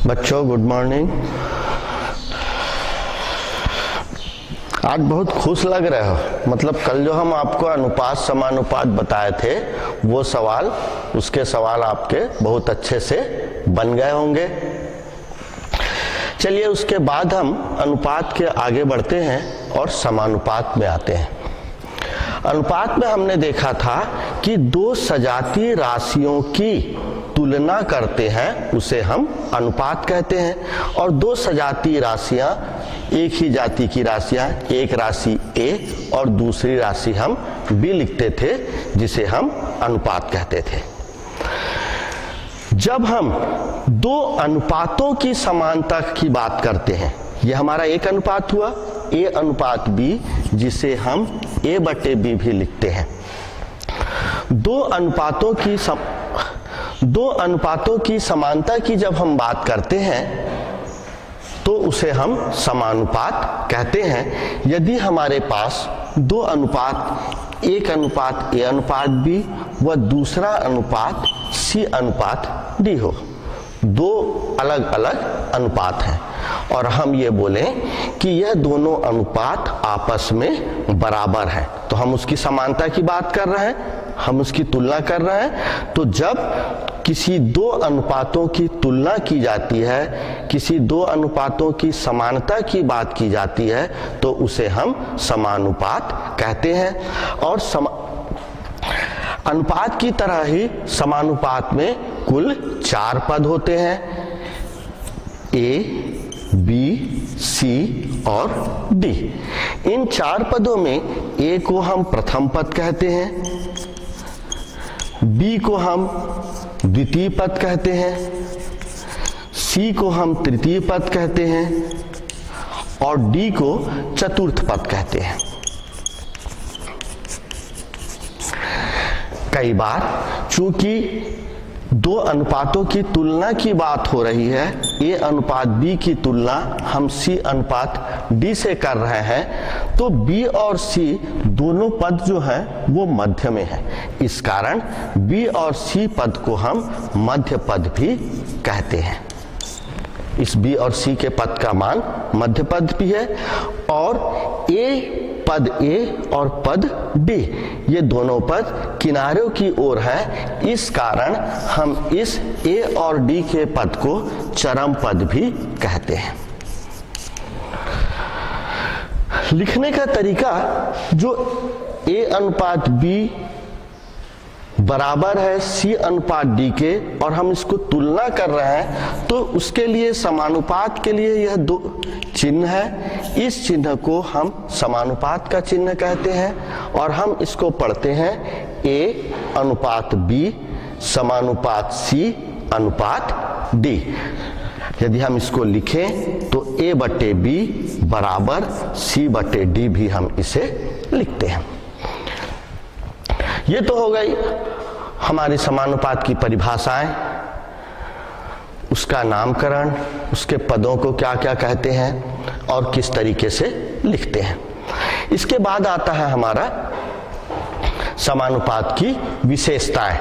बच्चों good morning. आज बहुत खुश लग रहे हो, मतलब कल जो हम आपको अनुपात समानुपात बताए थे वो सवाल, उसके सवाल आपके बहुत अच्छे से बन गए होंगे। चलिए उसके बाद हम अनुपात के आगे बढ़ते हैं और समानुपात में आते हैं। अनुपात में हमने देखा था कि दो सजातीय राशियों की तुलना करते हैं उसे हम अनुपात कहते हैं, और दो सजातीय राशियां एक ही जाति की राशियां, एक राशि A और दूसरी राशि हम B लिखते थे जिसे हम अनुपात कहते थे। जब हम दो अनुपातों की समानता की बात करते हैं, यह हमारा एक अनुपात हुआ A अनुपात B, जिसे हम A बटे B भी लिखते हैं। दो अनुपातों की समानता की जब हम बात करते हैं तो उसे हम समानुपात कहते हैं। यदि हमारे पास दो अनुपात, एक अनुपात A अनुपात B व दूसरा अनुपात C अनुपात D हो, दो अलग अलग अनुपात हैं, और हम ये बोलें कि यह दोनों अनुपात आपस में बराबर हैं, तो हम उसकी समानता की बात कर रहे हैं, हम उसकी तुलना कर रहे हैं। तो जब किसी दो अनुपातों की तुलना की जाती है, किसी दो अनुपातों की समानता की बात की जाती है, तो उसे हम समानुपात कहते हैं। और अनुपात की तरह ही समानुपात में कुल 4 पद होते हैं, A, B, C और D। इन 4 पदों में A को हम प्रथम पद कहते हैं, B को हम द्वितीय पद कहते हैं, C को हम तृतीय पद कहते हैं और D को चतुर्थ पद कहते हैं। कई बार चूंकि दो अनुपातों की तुलना की बात हो रही है, A अनुपात B की तुलना हम C अनुपात D से कर रहे हैं, तो B और C दोनों पद जो हैं वो मध्य में है, इस कारण B और C पद को हम मध्य पद भी कहते हैं। इस B और C के पद का मान मध्य पद भी है, और पद A और पद D ये दोनों पद किनारों की ओर है, इस कारण हम इस A और D के पद को चरम पद भी कहते हैं। लिखने का तरीका जो A अनुपात B बराबर है C अनुपात D के, और हम इसको तुलना कर रहे हैं, तो उसके लिए समानुपात के लिए यह दो चिन्ह है, इस चिन्ह को हम समानुपात का चिन्ह कहते हैं, और हम इसको पढ़ते हैं A अनुपात B समानुपात C अनुपात D। यदि हम इसको लिखें तो A बटे B बराबर C बटे D भी हम इसे लिखते हैं। ये तो हो गई हमारी समानुपात की परिभाषाएं, उसका नामकरण, उसके पदों को क्या क्या कहते हैं और किस तरीके से लिखते हैं। इसके बाद आता है हमारा समानुपात की विशेषताएं।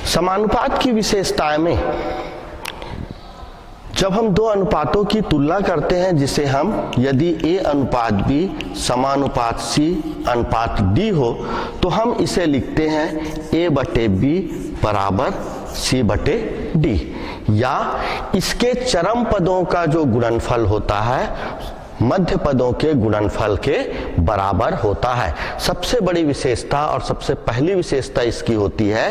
समानुपात की विशेषताएं में जब हम दो अनुपातों की तुलना करते हैं, जिसे हम यदि A अनुपात B समानुपात C अनुपात D हो, तो हम इसे लिखते हैं A बटे B बराबर C बटे D, या इसके चरम पदों का जो गुणनफल होता है मध्य पदों के गुणनफल के बराबर होता है। सबसे बड़ी विशेषता और सबसे पहली विशेषता इसकी होती है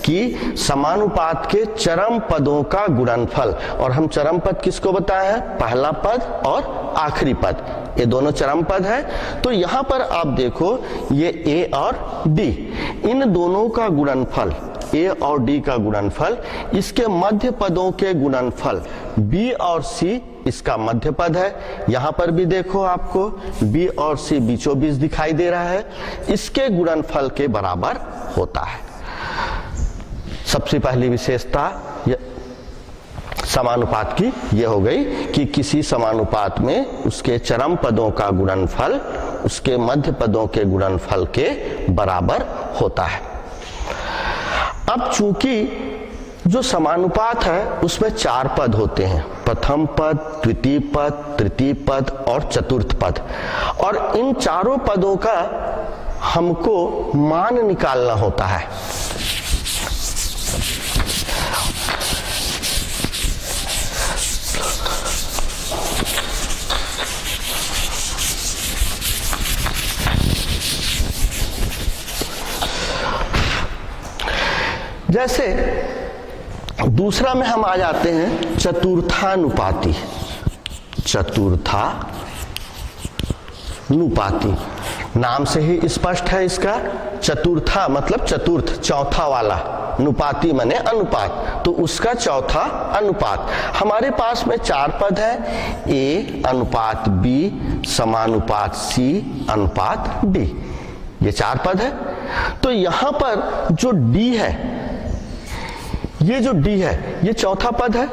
कि समानुपात के चरम पदों का गुणनफल, और हम चरम पद किसको बताए हैं, पहला पद और आखिरी पद, ये दोनों चरम पद है। तो यहां पर आप देखो ये A और D, इन दोनों का गुणनफल A और D का गुणनफल, इसके मध्य पदों के गुणनफल B और C इसका मध्य पद है। यहां पर भी देखो आपको B और C बीचों बीच दिखाई दे रहा है, इसके गुणनफल के बराबर होता है। सबसे पहली विशेषता समानुपात की यह हो गई कि किसी समानुपात में उसके चरम पदों का गुणनफल उसके मध्य पदों के गुणनफल के बराबर होता है। अब चूंकि जो समानुपात है उसमें 4 पद होते हैं, प्रथम पद, द्वितीय पद, तृतीय पद और चतुर्थ पद, और इन चारों पदों का हमको मान निकालना होता है। जैसे दूसरा में हम आ जाते हैं चतुर्थानुपाती। चतुर्थानुपाती नाम से ही स्पष्ट है इसका, चतुर्था मतलब चतुर्थ, चौथा वाला, अनुपाती माने अनुपात, तो उसका चौथा अनुपात। हमारे पास में 4 पद है, ए अनुपात बी समानुपात सी अनुपात डी, ये 4 पद है। तो यहां पर जो डी है, ये जो डी है ये चौथा पद है।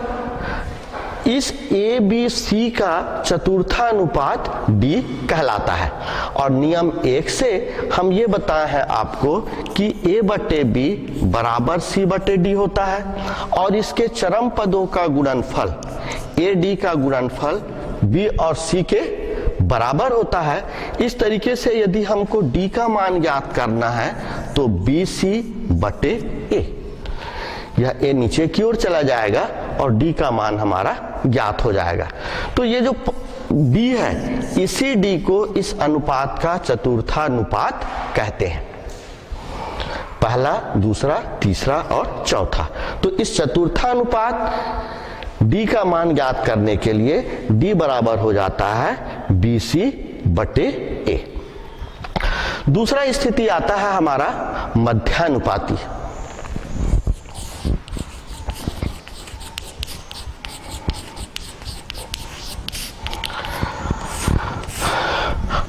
इस ए बी सी का चतुर्थानुपात डी कहलाता है, और नियम 1 से हम ये बताए हैं आपको कि ए बटे बी बराबर सी बटे डी होता है, और इसके चरम पदों का गुणनफल ए डी का गुणनफल बी और सी के बराबर होता है। इस तरीके से यदि हमको डी का मान ज्ञात करना है तो बी सी बटे ए, यह ए नीचे की ओर चला जाएगा और डी का मान हमारा ज्ञात हो जाएगा। तो ये जो डी है, इसी डी को इस अनुपात का चतुर्थानुपात कहते हैं, पहला, दूसरा, तीसरा और चौथा। तो इस चतुर्थानुपात डी का मान ज्ञात करने के लिए डी बराबर हो जाता है बी सी बटे ए। दूसरा स्थिति आता है हमारा मध्यानुपाती।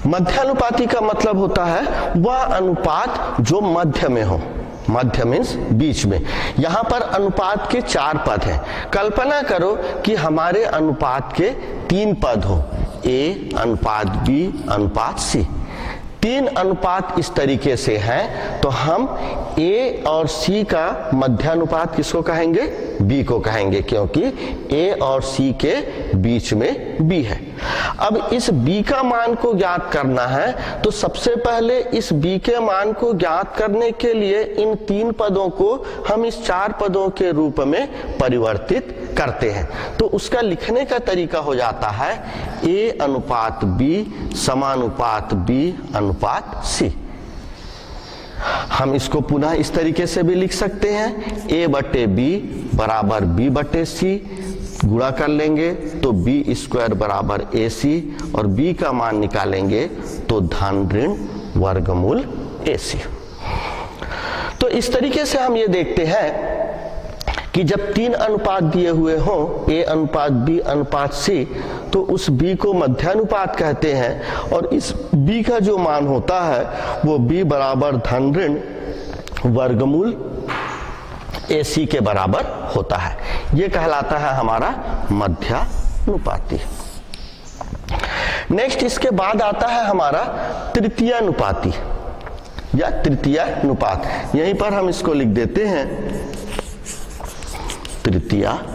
मध्यानुपाती का मतलब होता है वह अनुपात जो मध्य में हो, मध्य मीन्स बीच में। यहां पर अनुपात के 4 पद हैं। कल्पना करो कि हमारे अनुपात के 3 पद हो, ए अनुपात बी अनुपात सी। 3 अनुपात इस तरीके से हैं, तो हम ए और सी का मध्यानुपात किसको कहेंगे? बी को कहेंगे, क्योंकि ए और सी के बीच में बी है। अब इस बी का मान को ज्ञात करना है, तो सबसे पहले इस बी के मान को ज्ञात करने के लिए इन 3 पदों को हम इस 4 पदों के रूप में परिवर्तित करते हैं। तो उसका लिखने का तरीका हो जाता है ए अनुपात बी समानुपात बी अनुपात सी। हम इसको पुनः इस तरीके से भी लिख सकते हैं, ए बटे बी बराबर बी बटे सी, गुणा कर लेंगे तो बी स्क्वायर बराबर ए सी, और बी का मान निकालेंगे तो धन ऋण वर्गमूल ए सी। तो इस तरीके से हम ये देखते हैं कि जब 3 अनुपात दिए हुए हों, ए अनुपात बी अनुपात सी, तो उस बी को मध्यानुपात कहते हैं, और इस बी का जो मान होता है वो बी बराबर धन ऋण वर्गमूल ए सी के बराबर होता है। ये कहलाता है हमारा मध्यानुपाती। नेक्स्ट इसके बाद आता है हमारा तृतीयानुपाती या तृतीयानुपात। यहीं पर हम इसको लिख देते हैं तृतीयानुपात।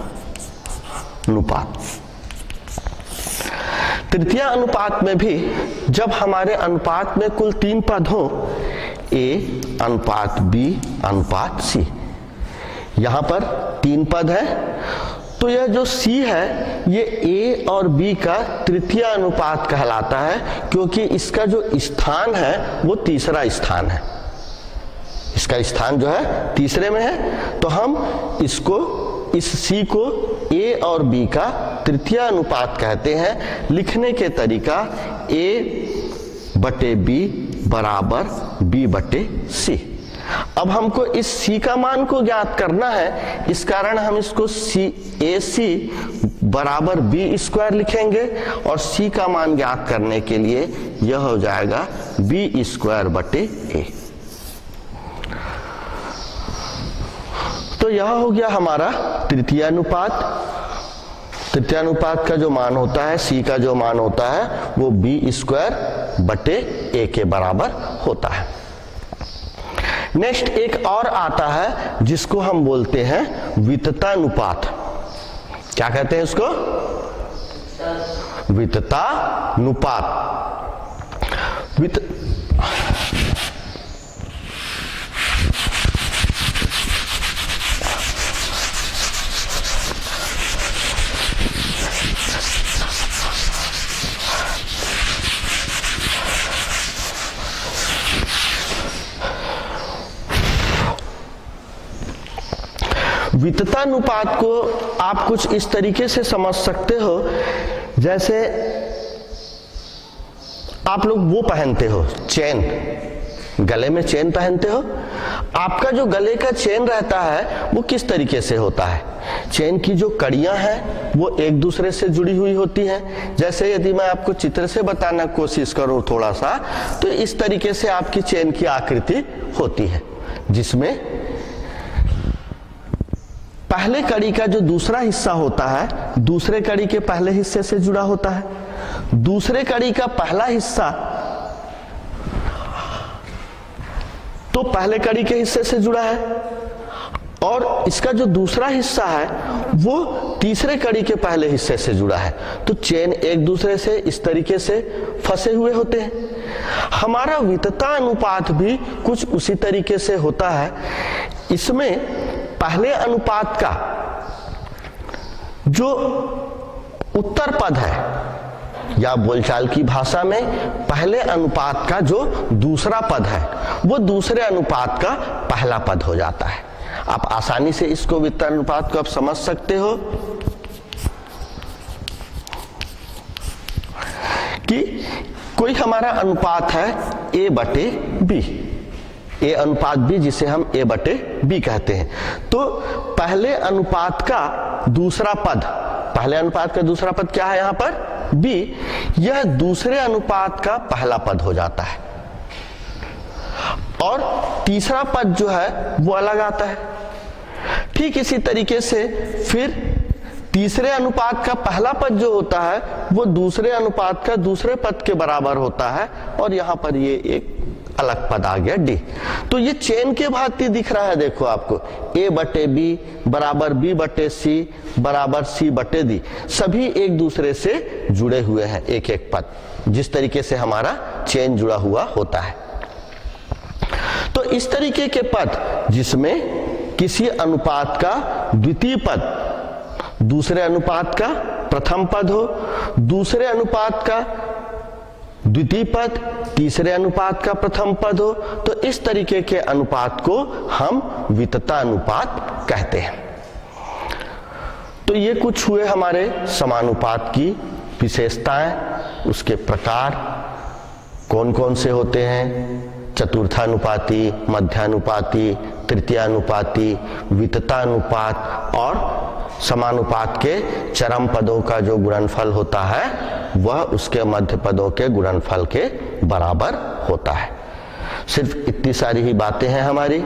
तृतीय अनुपात में भी जब हमारे अनुपात में कुल 3 पद हो, ए अनुपात बी अनुपात सी, यहां पर 3 पद है, तो यह जो सी है ये ए और बी का तृतीय अनुपात कहलाता है, क्योंकि इसका जो स्थान है वो तीसरा स्थान है, इसका स्थान जो है तीसरे में है। तो हम इसको, इस सी को ए और बी का तृतीय अनुपात कहते हैं। लिखने के तरीका ए बटे बी बराबर बी बटे सी। अब हमको इस सी का मान को ज्ञात करना है, इस कारण हम इसको सी ए सी बराबर बी स्क्वायर लिखेंगे, और सी का मान ज्ञात करने के लिए यह हो जाएगा बी स्क्वायर बटे ए। तो यह हो गया हमारा तृतीयानुपात। तृतीयानुपात का जो मान होता है, सी का जो मान होता है वो b² बटे a के बराबर होता है। नेक्स्ट एक और आता है जिसको हम बोलते हैं विततानुपात। क्या कहते हैं इसको? विततानुपात। विततानुपात को आप कुछ इस तरीके से समझ सकते हो, जैसे आप लोग वो पहनते हो चेन, गले में चेन पहनते हो। आपका जो गले का चेन रहता है वो किस तरीके से होता है? चेन की जो कड़ियां हैं वो एक दूसरे से जुड़ी हुई होती हैं। जैसे यदि मैं आपको चित्र से बताना कोशिश करूं थोड़ा सा, तो इस तरीके से आपकी चेन की आकृति होती है, जिसमें पहले कड़ी का जो दूसरा हिस्सा होता है दूसरे कड़ी के पहले हिस्से से जुड़ा होता है, दूसरे कड़ी का पहला हिस्सा तो पहले कड़ी के हिस्से से जुड़ा है, और इसका जो दूसरा हिस्सा है वो तीसरे कड़ी के पहले हिस्से से जुड़ा है। तो चेन एक दूसरे से इस तरीके से फंसे हुए होते हैं। हमारा वितता अनुपात भी कुछ उसी तरीके से होता है। इसमें पहले अनुपात का जो उत्तर पद है, या बोलचाल की भाषा में पहले अनुपात का जो दूसरा पद है वो दूसरे अनुपात का पहला पद हो जाता है। आप आसानी से इसको वितता अनुपात को आप समझ सकते हो कि कोई हमारा अनुपात है a/b, ए अनुपात बी, जिसे हम a/b कहते हैं। तो पहले अनुपात का दूसरा पद, पहले अनुपात का दूसरा पद क्या है यहाँ पर? b, यह दूसरे अनुपात का पहला पद हो जाता है, और तीसरा पद जो है वो अलग आता है। ठीक इसी तरीके से फिर तीसरे अनुपात का पहला पद जो होता है वो दूसरे अनुपात का दूसरे पद के बराबर होता है, और यहां पर ये एक अलग पद आ गया d। तो ये चेन के भांति दिख रहा है, देखो आपको a/b बराबर b/c बराबर c/d, सभी एक दूसरे से जुड़े हुए हैं, एक एक पद, जिस तरीके से हमारा चेन जुड़ा हुआ होता है। तो इस तरीके के पद जिसमें किसी अनुपात का द्वितीय पद दूसरे अनुपात का प्रथम पद हो, दूसरे अनुपात का द्वितीय पद तीसरे अनुपात का प्रथम पद हो, तो इस तरीके के अनुपात को हम वितता अनुपात कहते हैं। तो ये कुछ हुए हमारे समानुपात की विशेषताएं, उसके प्रकार कौन कौन से होते हैं: चतुर्थानुपाती, मध्यानुपाती, तृतीयानुपाती, विततानुपात, और समानुपात के चरम पदों का जो गुणनफल होता है वह उसके मध्य पदों के गुणनफल के बराबर होता है। सिर्फ इतनी सारी ही बातें हैं हमारी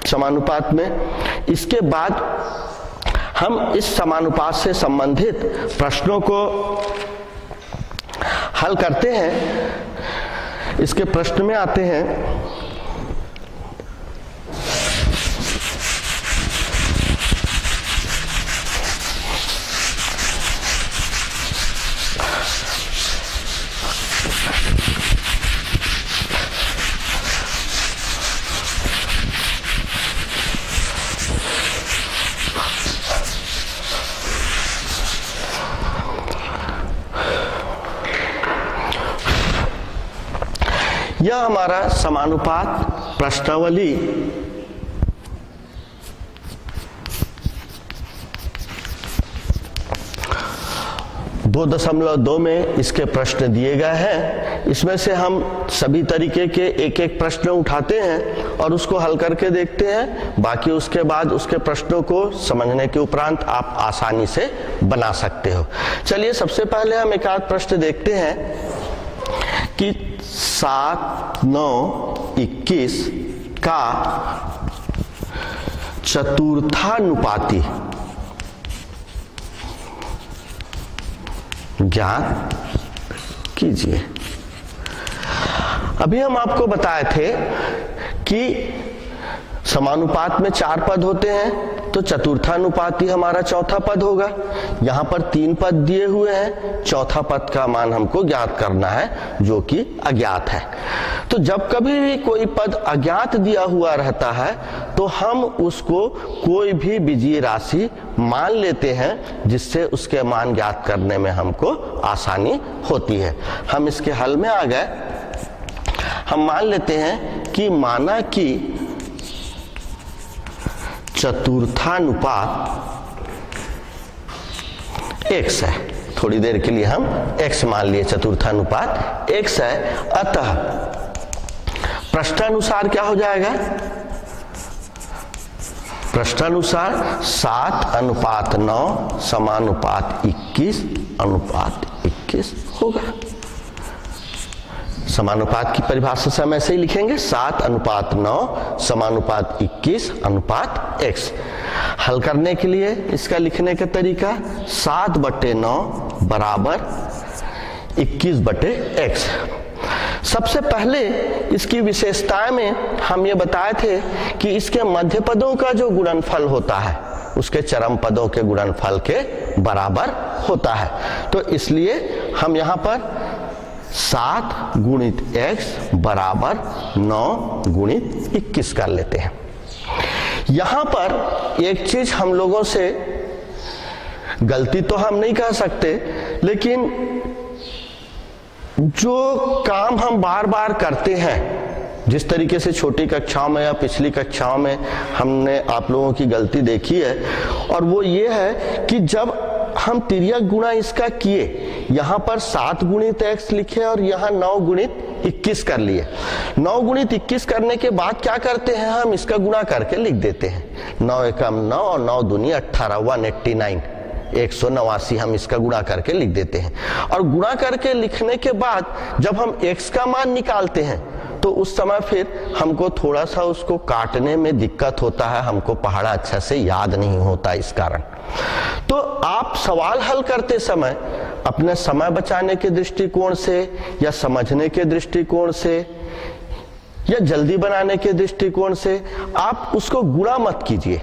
समानुपात में। इसके बाद हम इस समानुपात से संबंधित प्रश्नों को हल करते हैं। इसके प्रश्न में आते हैं यह हमारा समानुपात प्रश्नावली 2.2 में इसके प्रश्न दिए गए हैं। इसमें से हम सभी तरीके के एक एक प्रश्न उठाते हैं और उसको हल करके देखते हैं। बाकी उसके बाद उसके प्रश्नों को समझने के उपरांत आप आसानी से बना सकते हो। चलिए सबसे पहले हम एक आध प्रश्न देखते हैं कि 7, 9, 21 का चतुर्थानुपाती ज्ञात कीजिए। अभी हम आपको बताए थे कि समानुपात में 4 पद होते हैं, तो चतुर्थानुपात ही हमारा चौथा पद होगा। यहां पर 3 पद दिए हुए हैं, चौथा पद का मान हमको ज्ञात करना है जो कि अज्ञात है। तो जब कभी भी कोई पद अज्ञात दिया हुआ रहता है तो हम उसको कोई भी बीजीय राशि मान लेते हैं, जिससे उसके मान ज्ञात करने में हमको आसानी होती है। हम इसके हल में आ गए। हम मान लेते हैं कि माना कि चतुर्थानुपात x है। थोड़ी देर के लिए हम x मान लिए, चतुर्थानुपात x है। अतः प्रश्नानुसार क्या हो जाएगा? प्रश्नानुसार 7:9 समानुपात 21:21 होगा। समानुपात की परिभाषा से हम ऐसे ही लिखेंगे, 7:9 समानुपात 21:x। हल करने के लिए इसका लिखने का तरीका 7/9 बराबर 21/x। सबसे पहले इसकी विशेषताएं में हम ये बताए थे कि इसके मध्य पदों का जो गुणनफल होता है उसके चरम पदों के गुणनफल के बराबर होता है। तो इसलिए हम यहां पर 7 गुणित x बराबर 9 गुणित 21 कर लेते हैं। यहां पर एक चीज हम लोगों से गलती तो हम नहीं कह सकते, लेकिन जो काम हम बार बार करते हैं, जिस तरीके से छोटी कक्षाओं में या पिछली कक्षाओं में हमने आप लोगों की गलती देखी है, और वो ये है कि जब हम तिर्यक गुणा इसका किए, यहां पर 7 गुणित x लिखे और यहां 9 गुणित 21 कर लिए। 9 गुणित 21 करने के बाद क्या करते हैं, हम इसका गुणा करके लिख देते हैं। 9 एकम 9 और 9 दूनी 18, 189, 189 हम इसका गुणा करके लिख देते हैं। और गुणा करके लिखने के बाद जब हम x का मान निकालते हैं तो उस समय फिर हमको थोड़ा सा उसको काटने में दिक्कत होता है, हमको पहाड़ा अच्छा से याद नहीं होता इस कारण। तो आप सवाल हल करते समय अपने समय बचाने के दृष्टिकोण से या समझने के दृष्टिकोण से या जल्दी बनाने के दृष्टिकोण से आप उसको गुणा मत कीजिए।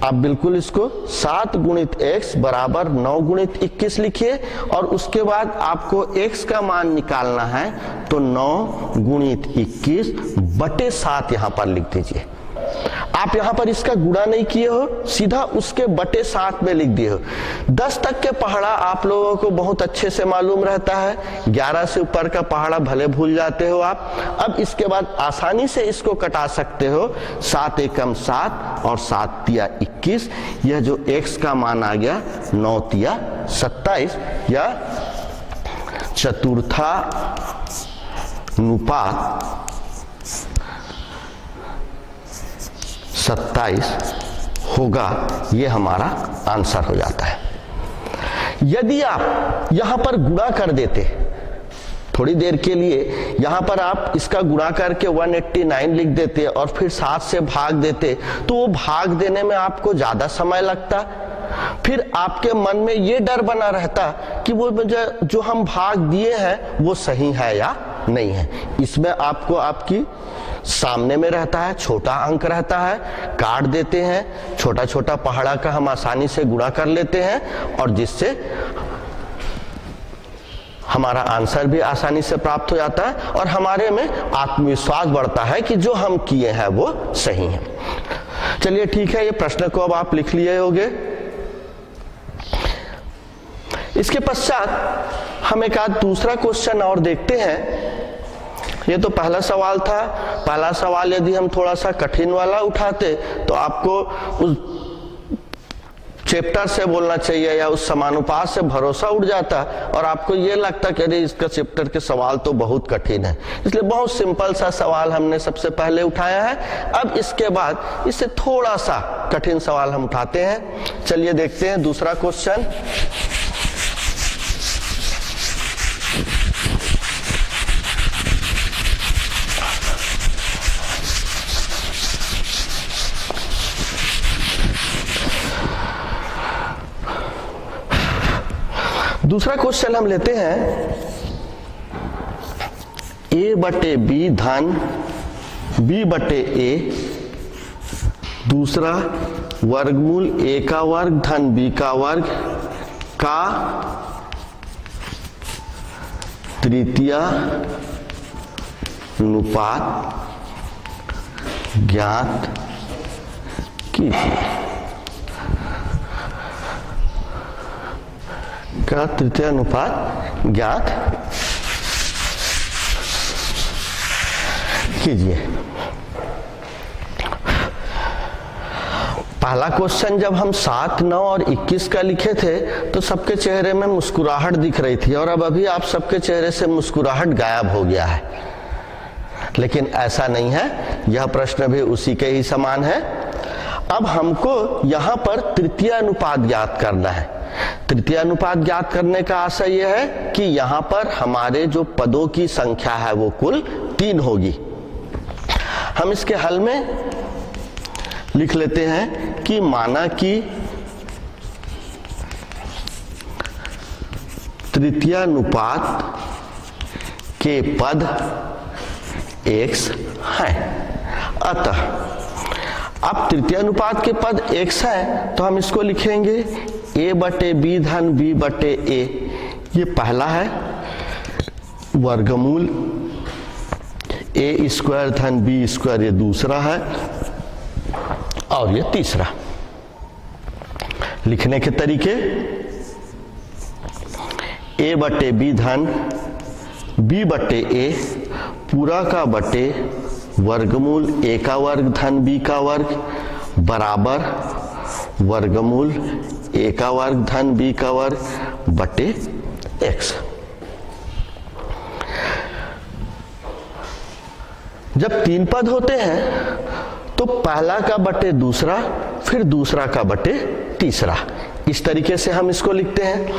आप बिल्कुल इसको 7 गुणित x बराबर 9 गुणित 21 लिखिए और उसके बाद आपको x का मान निकालना है, तो 9 गुणित 21/7 यहां पर लिख दीजिए। आप यहां पर इसका गुणा नहीं किए हो, सीधा उसके बटे 7 में लिख दिए हो। 10 तक के पहाड़ा आप लोगों को बहुत अच्छे से मालूम रहता है, 11 से ऊपर का पहाड़ा भले भूल जाते हो आप। अब इसके बाद आसानी से इसको कटा सकते हो, 7 एकम 7 और 7 तिया 21। यह जो x का मान आ गया 9 तिया 27 या चतुर्थानुपात 27 होगा। ये हमारा आंसर हो जाता है। यदि आप यहां पर गुणा कर देते, थोड़ी देर के लिए यहां पर आप इसका गुणा करके 189 लिख देते और फिर 7 से भाग देते, तो वो भाग देने में आपको ज्यादा समय लगता। फिर आपके मन में ये डर बना रहता कि वो जो हम भाग दिए हैं वो सही है या नहीं है। इसमें आपको आपकी सामने में रहता है, छोटा अंक रहता है, काट देते हैं, छोटा छोटा पहाड़ा का हम आसानी से गुणा कर लेते हैं और जिससे हमारा आंसर भी आसानी से प्राप्त हो जाता है और हमारे में आत्मविश्वास बढ़ता है कि जो हम किए हैं वो सही है। चलिए ठीक है, ये प्रश्न को अब आप लिख लिए होंगे। इसके पश्चात हम एक आध दूसरा क्वेश्चन और देखते हैं। ये तो पहला सवाल था। पहला सवाल यदि हम थोड़ा सा कठिन वाला उठाते तो आपको उस चैप्टर से बोलना चाहिए या उस समानुपात से भरोसा उड़ जाता और आपको ये लगता कि अरे इसका चैप्टर के सवाल तो बहुत कठिन है। इसलिए बहुत सिंपल सा सवाल हमने सबसे पहले उठाया है। अब इसके बाद इससे थोड़ा सा कठिन सवाल हम उठाते हैं। चलिए देखते हैं दूसरा क्वेश्चन। दूसरा क्वेश्चन हम लेते हैं a बटे बी धन b बटे a, दूसरा वर्गमूल a का वर्ग धन b का वर्ग का तृतीय अनुपात ज्ञात कीजिए। का तृतीय अनुपात ज्ञात कीजिए। पहला क्वेश्चन जब हम 7, 9 और 21 का लिखे थे तो सबके चेहरे में मुस्कुराहट दिख रही थी, और अब अभी आप सबके चेहरे से मुस्कुराहट गायब हो गया है। लेकिन ऐसा नहीं है, यह प्रश्न भी उसी के ही समान है। अब हमको यहां पर तृतीय अनुपात ज्ञात करना है। तृतीय अनुपात ज्ञात करने का आशय यह है कि यहां पर हमारे जो पदों की संख्या है वो कुल 3 होगी। हम इसके हल में लिख लेते हैं कि माना कि तृतीय अनुपात के पद x हैं। अतः अब तृतीय अनुपात के पद x हैं तो हम इसको लिखेंगे a बटे b धन b बटे a। ये पहला है, वर्गमूल a स्क्वायर धन b स्क्वायर ये दूसरा है, और ये तीसरा। लिखने के तरीके a बटे b धन b बटे a पूरा का बटे वर्गमूल a का वर्ग धन b का वर्ग बराबर वर्गमूल a का वर्ग धन b का वर्ग बटे x। जब 3 पद होते हैं तो पहला का बटे दूसरा, फिर दूसरा का बटे तीसरा, इस तरीके से हम इसको लिखते हैं।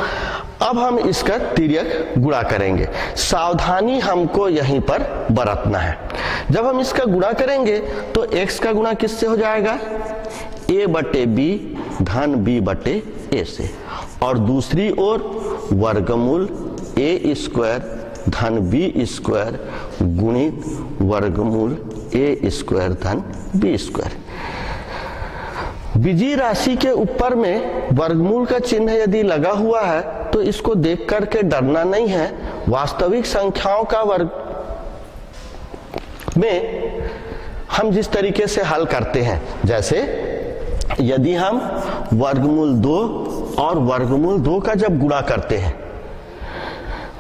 अब हम इसका तिर्यक गुणा करेंगे। सावधानी हमको यहीं पर बरतना है। जब हम इसका गुणा करेंगे तो x का गुणा किससे हो जाएगा? a बटे b धन b बटे a से, और दूसरी ओर वर्गमूल a स्क्वायर धन b स्क्वायर गुणित वर्गमूल a स्क्वायर धन b स्क्वायर। बीजीय राशि के ऊपर में वर्गमूल का चिन्ह यदि लगा हुआ है तो इसको देख करके डरना नहीं है। वास्तविक संख्याओं का वर्ग में हम जिस तरीके से हल करते हैं, जैसे यदि हम वर्गमूल 2 और वर्गमूल 2 का जब गुणा करते हैं,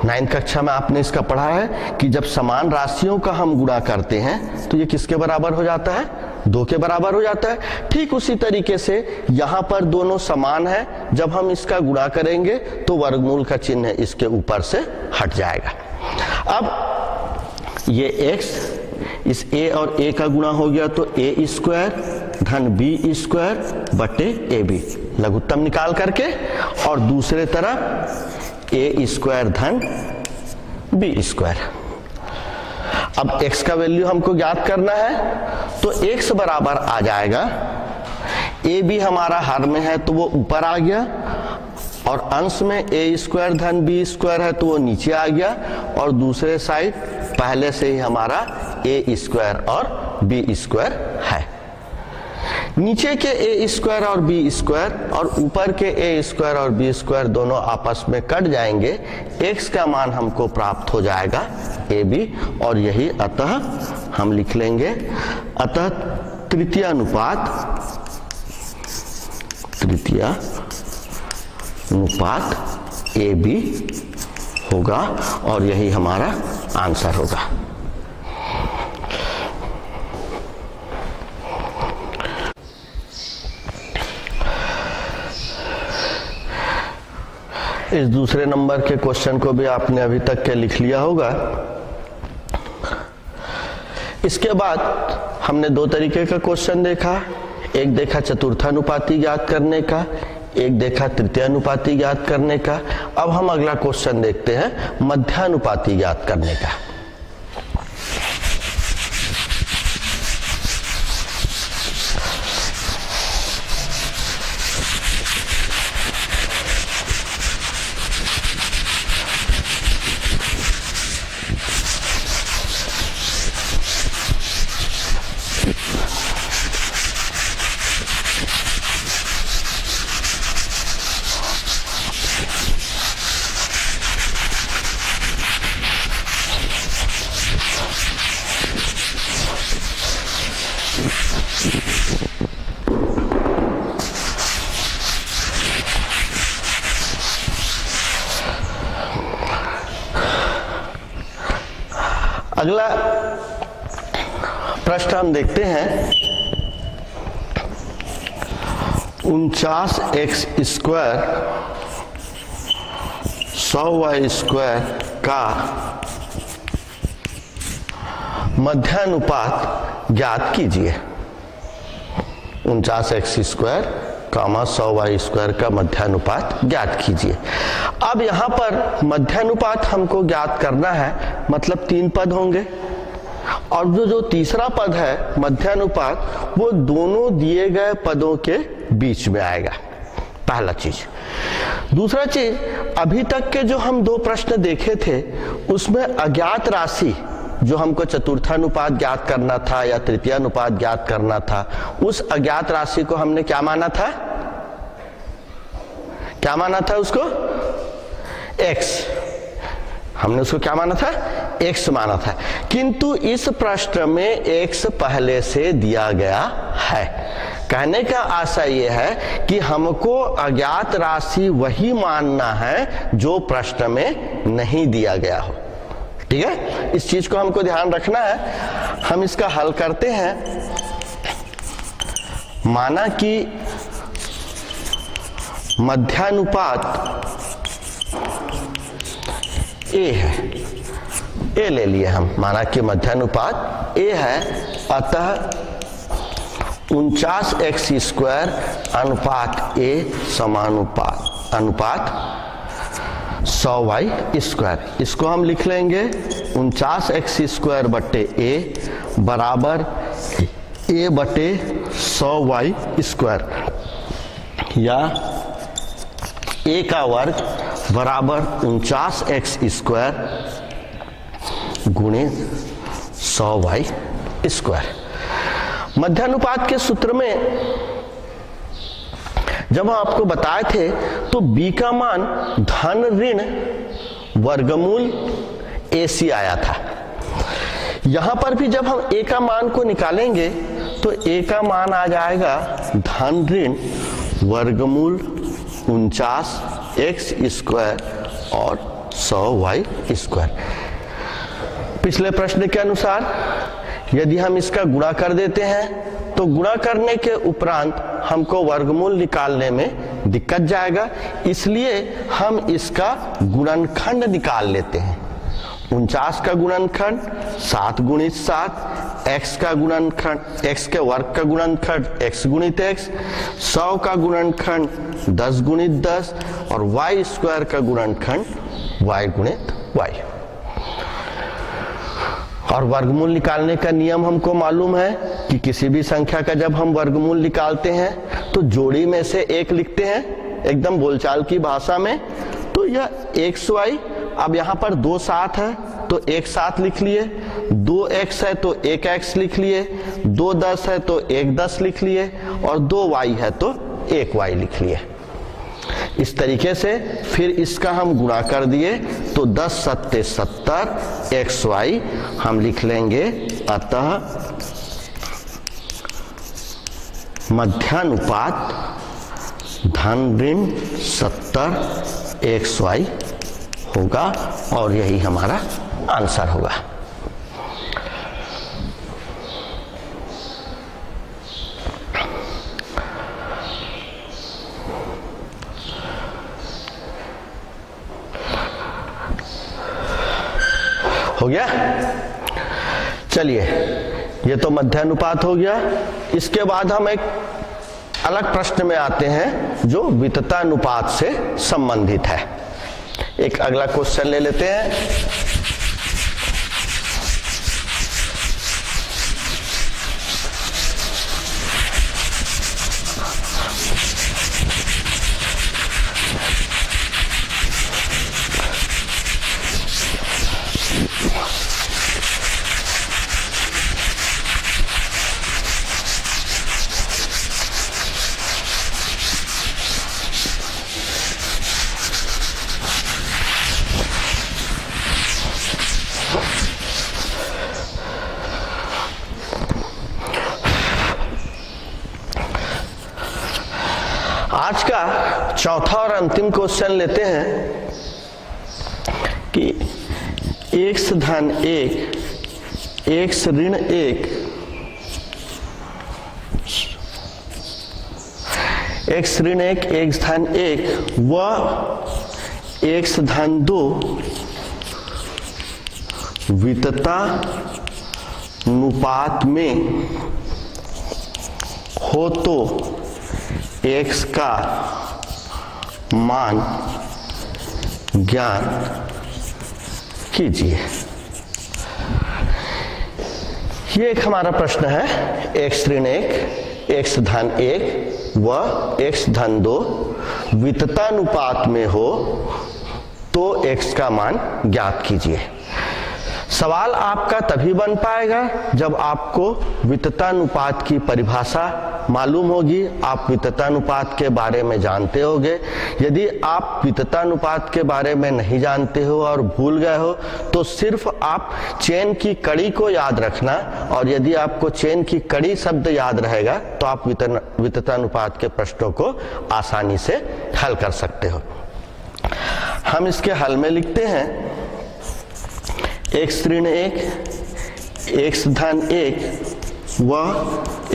9th कक्षा में आपने इसका पढ़ा है कि जब समान राशियों का हम गुणा करते हैं तो ये किसके बराबर हो जाता है? 2 के बराबर हो जाता है। ठीक उसी तरीके से यहां पर दोनों समान है, जब हम इसका गुणा करेंगे तो वर्गमूल का चिन्ह इसके ऊपर से हट जाएगा। अब ये x, इस a और a का गुणा हो गया तो a स्क्वायर धन b स्क्वायर बटे ab, लघुत्तम निकाल करके, और दूसरे तरफ a स्क्वायर धन b स्क्वायर। अब x का वैल्यू हमको ज्ञात करना है तो x बराबर आ जाएगा, a भी हमारा हर में है तो वो ऊपर आ गया, और अंश में a स्क्वायर धन b स्क्वायर है तो वो नीचे आ गया, और दूसरे साइड पहले से ही हमारा a स्क्वायर और b स्क्वायर है। नीचे के a स्क्वायर और b स्क्वायर और ऊपर के a स्क्वायर और b स्क्वायर दोनों आपस में कट जाएंगे। x का मान हमको प्राप्त हो जाएगा ab, और यही अतः हम लिख लेंगे, अतः तृतीय अनुपात ab होगा, और यही हमारा आंसर होगा। इस दूसरे नंबर के क्वेश्चन को भी आपने अभी तक के लिख लिया होगा। इसके बाद हमने 2 तरीके का क्वेश्चन देखा, एक देखा चतुर्थानुपाती ज्ञात करने का, एक देखा तृतीयानुपाती ज्ञात करने का। अब हम अगला क्वेश्चन देखते हैं मध्यानुपाती ज्ञात करने का। अगला प्रश्न हम देखते हैं 49x स्क्वायर 100y स्क्वायर का मध्यानुपात ज्ञात कीजिए। 49x स्क्वायर कामा 100y स्क्वायर का मध्यानुपात ज्ञात कीजिए। अब यहां पर मध्यानुपात हमको ज्ञात करना है, मतलब 3 पद होंगे और जो तीसरा पद है मध्यानुपात वो दोनों दिए गए पदों के बीच में आएगा, पहला चीज। दूसरा चीज, अभी तक के जो हम 2 प्रश्न देखे थे उसमें अज्ञात राशि जो हमको चतुर्थानुपात ज्ञात करना था या तृतीयानुपात ज्ञात करना था, उस अज्ञात राशि को हमने क्या माना था? क्या माना था उसको? x। हमने उसको क्या माना था? x माना था। किंतु इस प्रश्न में x पहले से दिया गया है। कहने का आशय यह है कि हमको अज्ञात राशि वही मानना है जो प्रश्न में नहीं दिया गया हो। ठीक है, इस चीज को हमको ध्यान रखना है। हम इसका हल करते हैं। माना कि मध्यानुपात a है, a ले लिए हम, माना कि मध्यानुपात a है, अतः 49x स्क्वायर अनुपात a समानुपात अनुपात 100y स्क्वायर। इसको हम लिख लेंगे 49x स्क्वायर बटे a बराबर a बटे 100y स्क्वायर, या a का वर्ग बराबर 49x स्क्वायर गुणे 100y स्क्वायर। मध्यानुपात के सूत्र में जब हम आपको बताए थे तो b का मान धन ऋण वर्गमूल ac आया था। यहां पर भी जब हम a का मान को निकालेंगे तो a का मान आ जाएगा धन ऋण वर्गमूल 49x स्क्वायर और 100y स्क्वायर। पिछले प्रश्न के अनुसार यदि हम इसका गुणा कर देते हैं तो गुणा करने के उपरांत हमको वर्गमूल निकालने में दिक्कत जाएगा, इसलिए हम इसका गुणनखंड निकाल लेते हैं। 49 का गुणनखंड 7 गुणित 7, x का गुणनखंड x के वर्ग का गुणनखंड x गुणित x, 100 का गुणनखंड 10 गुणित 10 और y स्क्वायर का गुणनखंड y गुणित y। और वर्गमूल निकालने का नियम हमको मालूम है कि किसी भी संख्या का जब हम वर्गमूल निकालते हैं तो जोड़ी में से एक लिखते हैं, एकदम बोलचाल की भाषा में। तो यह xy, अब यहाँ पर 2 7 है तो 1 7 लिख लिए, 2x है तो 1x लिख लिए, 2 10 है तो 1 10 लिख लिए और 2y है तो 1y लिख लिए। इस तरीके से फिर इसका हम गुणा कर दिए तो 10 7 70 xy हम लिख लेंगे। अतः मध्यानुपात धन ऋण 70 xy होगा और यही हमारा आंसर होगा। हो गया? चलिए, ये तो मध्यानुपात हो गया। इसके बाद हम एक अलग प्रश्न में आते हैं जो विततानुपात से संबंधित है। एक अगला क्वेश्चन ले लेते हैं। आज का चौथा और अंतिम क्वेश्चन लेते हैं कि x धन 1 x ऋण 1 x ऋण 1 x धन 1 व x धन 2 वितता अनुपात में हो तो x का मान ज्ञात कीजिए। ये एक हमारा प्रश्न है। x ऋण 1 x धन 1 व x धन 2 विततानुपात में हो तो x का मान ज्ञात कीजिए। सवाल आपका तभी बन पाएगा जब आपको विततानुपात की परिभाषा मालूम होगी, आप विततानुपात के बारे में जानते होगे। यदि आप विततानुपात के बारे में नहीं जानते हो और भूल गए हो तो सिर्फ आप चेन की कड़ी को याद रखना, और यदि आपको चेन की कड़ी शब्द याद रहेगा तो आप विततानुपात के प्रश्नों को आसानी से हल कर सकते हो। हम इसके हल में लिखते हैं x ऋण 1 x धन 1 व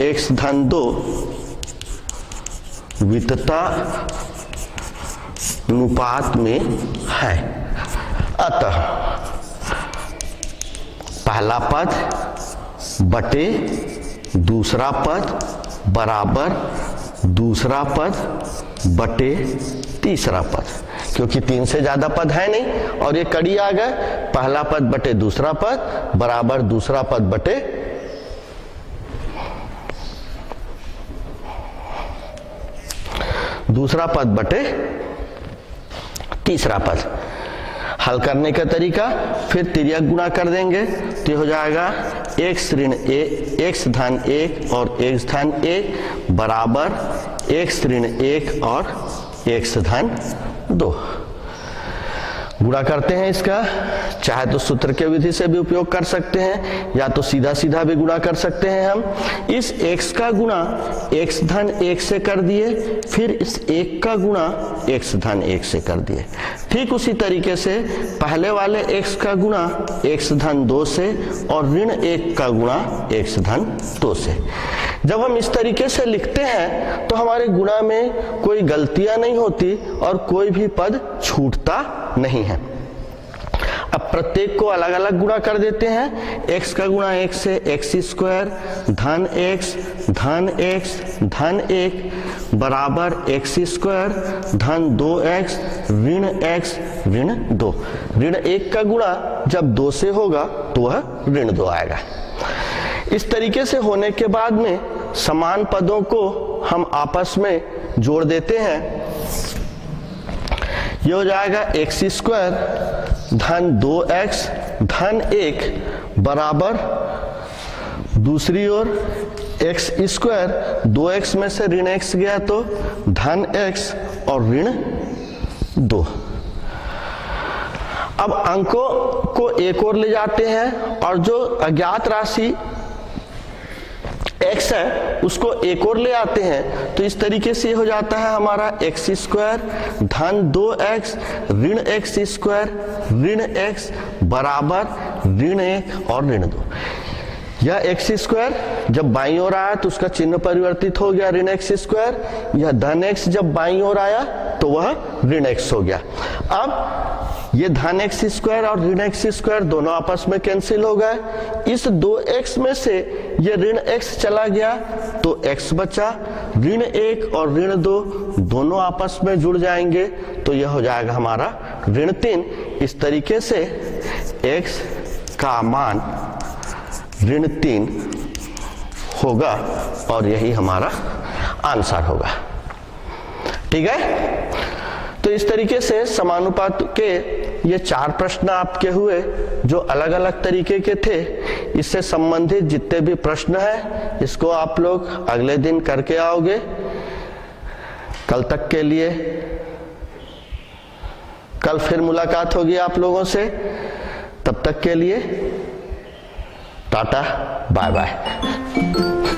x धन 2 वितता अनुपात में है। अतः पहला पद बटे दूसरा पद बराबर दूसरा पद बटे तीसरा पद, क्योंकि 3 से ज्यादा पद है नहीं और ये कड़ी आ गए। पहला पद बटे दूसरा पद बराबर दूसरा पद बटे दूसरा पद बटे तीसरा पद। हल करने का तरीका, फिर तिर्यक गुणा कर देंगे तो हो जाएगा x ऋण 1 x धन 1 और x धन 1 बराबर x ऋण 1 और x धन 2। गुणा करते हैं इसका, चाहे तो सूत्र के विधि से भी उपयोग कर सकते हैं या तो सीधा सीधा भी गुणा कर सकते हैं। हम इस x का गुणा x धन 1 से कर दिए, फिर इस 1 का गुणा x धन 1 से कर दिए। ठीक उसी तरीके से पहले वाले x का गुणा x धन 2 से और ऋण 1 का गुणा x धन 2 से। जब हम इस तरीके से लिखते हैं तो हमारे गुणा में कोई गलतियां नहीं होती और कोई भी पद छूटता नहीं है। अब प्रत्येक को अलग अलग गुणा कर देते हैं। x का गुणा 1 से x स्क्वायर धन x धन x धन 1 बराबर x स्क्वायर धन 2x ऋण x ऋण 2। ऋण 1 का गुणा जब 2 से होगा तो वह ऋण 2 आएगा। इस तरीके से होने के बाद में समान पदों को हम आपस में जोड़ देते हैं। ये हो जाएगा x स्क्वायर धन 2x धन 1 बराबर दूसरी ओर x स्क्वायर 2x में से ऋण x गया तो धन x और ऋण 2। अब अंकों को एक ओर ले जाते हैं और जो अज्ञात राशि x है उसको एक ओर ले आते हैं, तो इस तरीके से हो जाता है हमारा x स्क्वायर धन 2x ऋण x स्क्वायर ऋण x बराबर ऋण 1 और ऋण 2। यह x स्क्वायर जब बाईं ओर आया तो उसका चिन्ह परिवर्तित हो गया ऋण x स्क्वायर। यह धन x जब बाईं ओर आया तो वह ऋण x हो गया। अब ये धन x स्क्वायर और ऋण x स्क्वायर दोनों आपस में कैंसिल हो गए। इस 2x में से ये ऋण x चला गया तो x बचा, ऋण 1 और ऋण 2 दोनों आपस में जुड़ जाएंगे तो यह हो जाएगा हमारा ऋण 3। इस तरीके से x का मान ऋण 3 होगा और यही हमारा आंसर होगा। ठीक है, तो इस तरीके से समानुपात के ये 4 प्रश्न आपके हुए जो अलग अलग तरीके के थे। इससे संबंधित जितने भी प्रश्न हैं इसको आप लोग अगले दिन करके आओगे। कल तक के लिए, कल फिर मुलाकात होगी आप लोगों से। तब तक के लिए टाटा बाय बाय।